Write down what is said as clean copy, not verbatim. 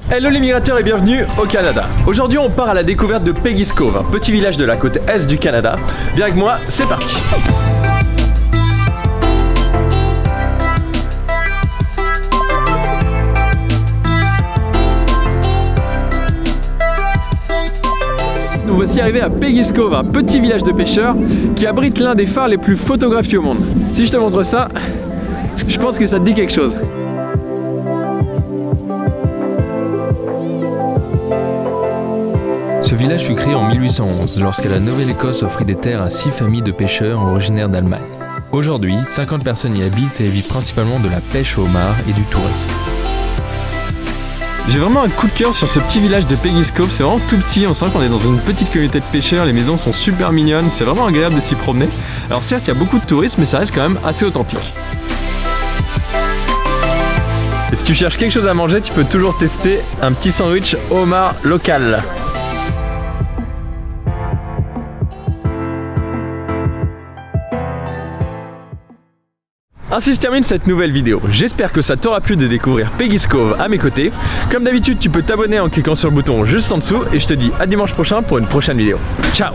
Hello les migrateurs et bienvenue au Canada. Aujourd'hui on part à la découverte de Peggy's Cove, un petit village de la côte est du Canada. Viens avec moi, c'est parti. Nous voici arrivés à Peggy's Cove, un petit village de pêcheurs qui abrite l'un des phares les plus photographiés au monde. Si je te montre ça, je pense que ça te dit quelque chose. Ce village fut créé en 1811 lorsque la Nouvelle-Écosse offrit des terres à 6 familles de pêcheurs originaires d'Allemagne. Aujourd'hui, 50 personnes y habitent et vivent principalement de la pêche au homard et du tourisme. J'ai vraiment un coup de cœur sur ce petit village de Peggy's Cove, c'est vraiment tout petit, on sent qu'on est dans une petite communauté de pêcheurs, les maisons sont super mignonnes, c'est vraiment agréable de s'y promener. Alors certes il y a beaucoup de touristes mais ça reste quand même assez authentique. Et si tu cherches quelque chose à manger, tu peux toujours tester un petit sandwich homard local. Ainsi se termine cette nouvelle vidéo. J'espère que ça t'aura plu de découvrir Peggy's Cove à mes côtés. Comme d'habitude, tu peux t'abonner en cliquant sur le bouton juste en dessous et je te dis à dimanche prochain pour une prochaine vidéo. Ciao!